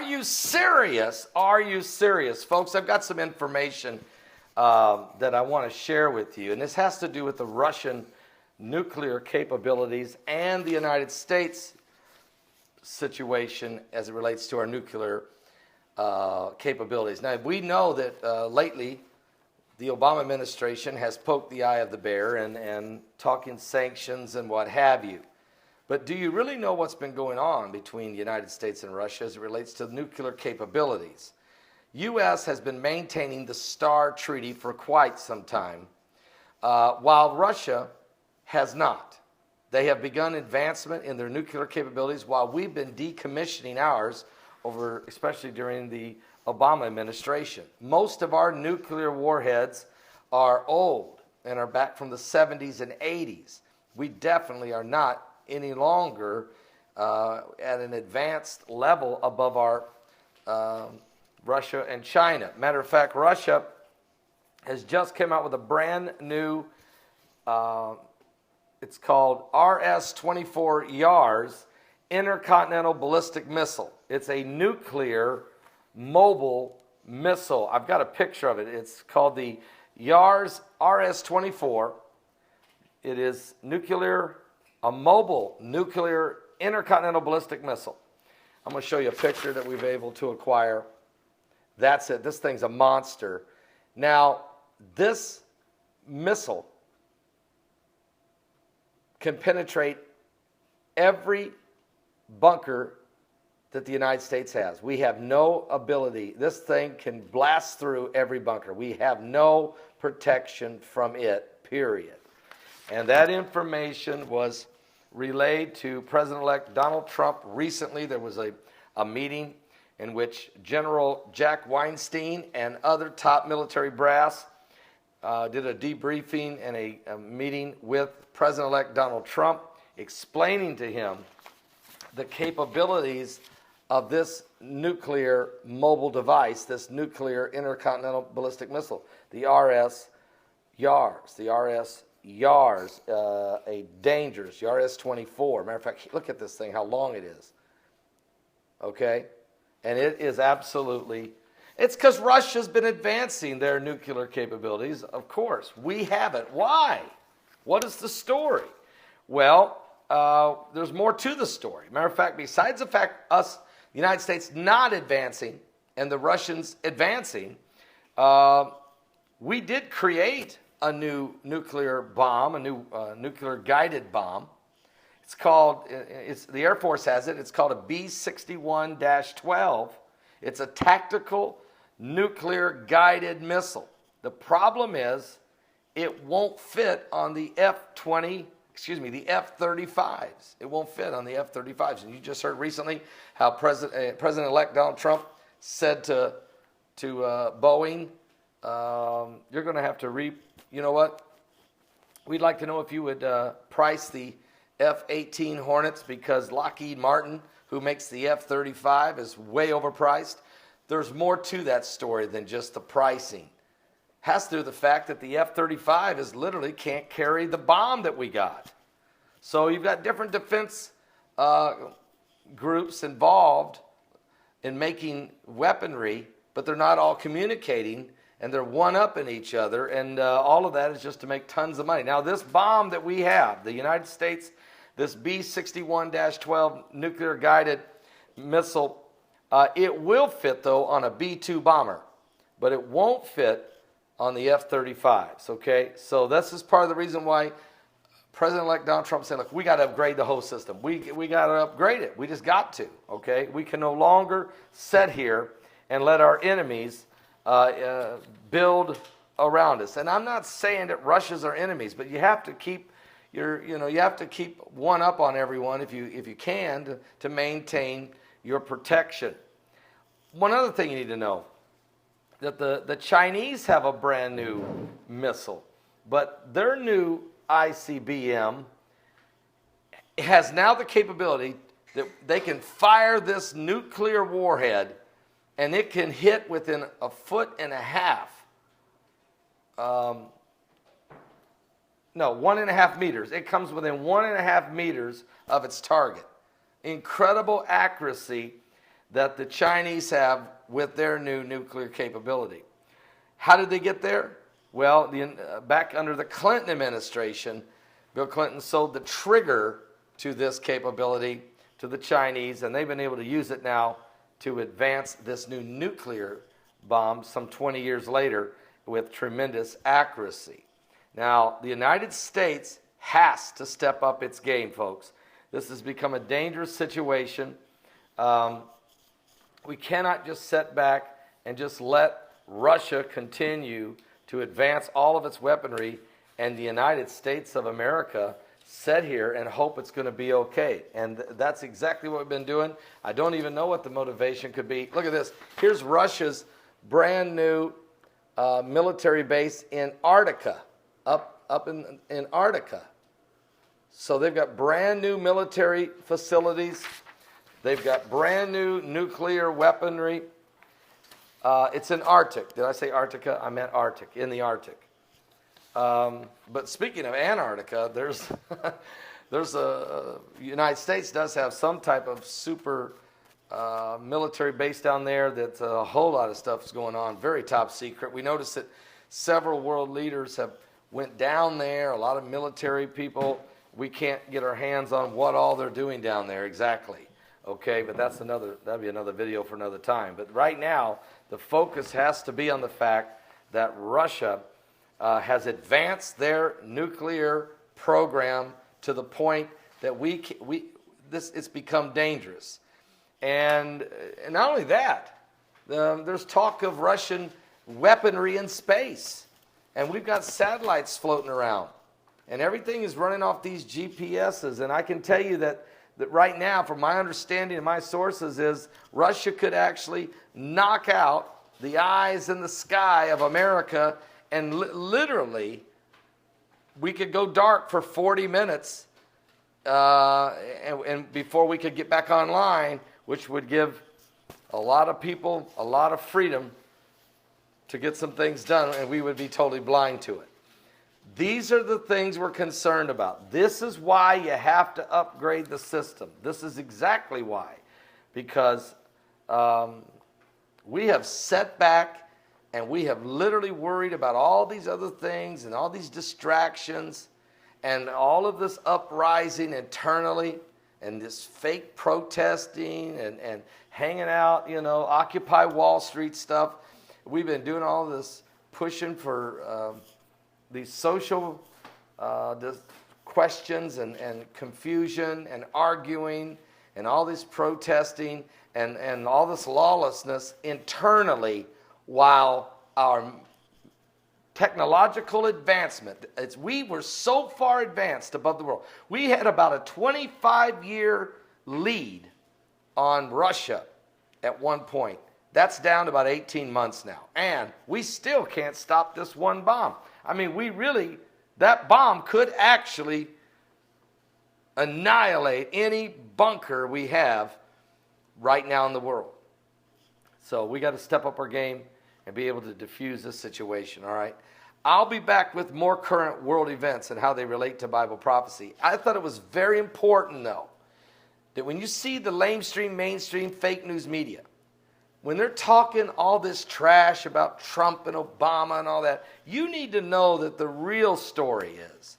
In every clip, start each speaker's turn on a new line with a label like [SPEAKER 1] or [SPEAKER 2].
[SPEAKER 1] you serious? Are you serious? Folks, I've got some information that I want to share with you, and this has to do with the Russian nuclear capabilities and the United States situation as it relates to our nuclear capabilities. Now, we know that lately the Obama administration has poked the eye of the bear and talking sanctions and what have you. But do you really know what's been going on between the United States and Russia as it relates to nuclear capabilities? U.S. has been maintaining the STAR Treaty for quite some time, while Russia has not. They have begun advancement in their nuclear capabilities while we've been decommissioning ours over, especially during the Obama administration. Most of our nuclear warheads are old and are back from the 70s and 80s. We definitely are not any longer at an advanced level above our Russia and China. Matter of fact, Russia has just come out with a brand new, it's called RS-24 Yars intercontinental ballistic missile. It's a nuclear mobile missile. I've got a picture of it. It's called the Yars RS-24. It is a mobile nuclear intercontinental ballistic missile. I'm going to show you a picture that we've been able to acquire. That's it. This thing's a monster. Now, this missile can penetrate every bunker that the United States has. We have no ability. This thing can blast through every bunker. We have no protection from it, period. And that information was relayed to President-elect Donald Trump recently. There was a meeting in which General Jack Weinstein and other top military brass did a debriefing and a meeting with President-elect Donald Trump, explaining to him the capabilities of this nuclear mobile device, this nuclear intercontinental ballistic missile, the RS-Yars, a dangerous, the RS-24. Matter of fact, look at this thing, how long it is. Okay? And it is absolutely, it's because Russia's been advancing their nuclear capabilities, of course. We haven't. Why? What is the story? Well, there's more to the story. Matter of fact, besides the fact the United States not advancing and the Russians advancing, we did create a new nuclear bomb, a new nuclear guided bomb. It's called, the Air Force has it, it's called a B-61-12. It's a tactical nuclear guided missile. The problem is it won't fit on the F-35s. It won't fit on the F-35s. And you just heard recently how President-elect Donald Trump said to Boeing, you're going to have to you know what? We'd like to know if you would price the F-18 Hornets because Lockheed Martin, who makes the F-35, is way overpriced. There's more to that story than just the pricing. Has to do with the fact that the F-35 is literally can't carry the bomb that we got. So you've got different defense groups involved in making weaponry, but they're not all communicating, and they're one-upping each other, and all of that is just to make tons of money. Now, this bomb that we have, the United States, this B-61-12 nuclear-guided missile, it will fit, though, on a B-2 bomber, but it won't fit on the F-35s, okay? So this is part of the reason why President-elect Donald Trump said, look, we got to upgrade the whole system. We got to upgrade it. We just got to, okay? We can no longer sit here and let our enemies build around us. And I'm not saying that Russia's our enemies, but you have to keep you have to keep one up on everyone if you can to maintain your protection. One other thing you need to know, that the Chinese have a brand new missile, but their new ICBM has now the capability that they can fire this nuclear warhead and it can hit within 1.5 no, 1.5 meters. It comes within 1.5 meters of its target. Incredible accuracy that the Chinese have with their new nuclear capability. How did they get there? Well, back under the Clinton administration, Bill Clinton sold the trigger to this capability to the Chinese, and they've been able to use it now to advance this new nuclear bomb some 20 years later with tremendous accuracy. Now, the United States has to step up its game, folks. This has become a dangerous situation. We cannot just sit back and just let Russia continue to advance all of its weaponry and the United States of America sit here and hope it's going to be okay. And that's exactly what we've been doing. I don't even know what the motivation could be. Look at this. Here's Russia's brand new military base in Antarctica, up in Antarctica. So they've got brand new military facilities. They've got brand new nuclear weaponry. It's in Arctic. Did I say Antarctica? I meant Arctic, in the Arctic. But speaking of Antarctica, there's a United States does have some type of super military base down there. That's a whole lot of stuff is going on, very top secret. We noticed that several world leaders have went down there. A lot of military people. We can't get our hands on what all they're doing down there exactly. Okay, but that'd be another video for another time. But right now, the focus has to be on the fact that Russia has advanced their nuclear program to the point that it's become dangerous. And not only that, there's talk of Russian weaponry in space. And we've got satellites floating around. And everything is running off these GPSs. And I can tell you that right now, from my understanding and my sources, is Russia could actually knock out the eyes in the sky of America, and literally we could go dark for 40 minutes and before we could get back online, which would give a lot of people a lot of freedom to get some things done, and we would be totally blind to it. These are the things we're concerned about. This is why you have to upgrade the system. This is exactly why. Because we have set back and we have literally worried about all these other things and all these distractions and all of this uprising internally and this fake protesting and hanging out, Occupy Wall Street stuff. We've been doing all this pushing for these social questions and confusion and arguing and all this protesting and all this lawlessness internally, while our technological advancement, we were so far advanced above the world. We had about a 25-year lead on Russia at one point. That's down to about 18 months now. And we still can't stop this one bomb. I mean, that bomb could actually annihilate any bunker we have right now in the world. So we got to step up our game and be able to diffuse this situation, all right? I'll be back with more current world events and how they relate to Bible prophecy. I thought it was very important, though, that when you see the mainstream fake news media, when they're talking all this trash about Trump and Obama and all that, you need to know that the real story is.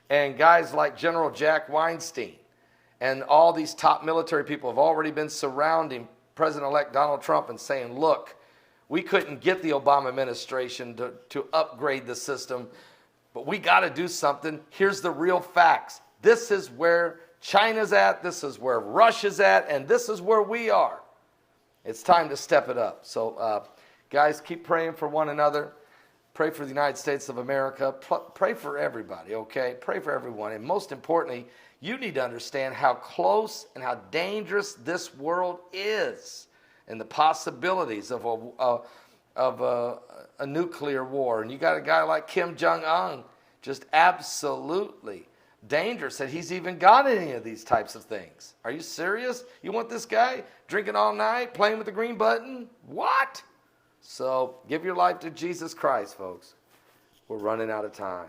[SPEAKER 1] And guys like General Jack Weinstein and all these top military people have already been surrounding President-elect Donald Trump and saying, look, we couldn't get the Obama administration to upgrade the system, but we got to do something. Here's the real facts. This is where China's at, this is where Russia's at, and this is where we are. It's time to step it up. So, guys, keep praying for one another. Pray for the United States of America. Pray for everybody, okay? Pray for everyone. And most importantly, you need to understand how close and how dangerous this world is and the possibilities of a nuclear war. And you got a guy like Kim Jong-un, just absolutely dangerous that he's even got any of these types of things. Are you serious? You want this guy drinking all night, playing with the green button? What? So give your life to Jesus Christ, folks. We're running out of time.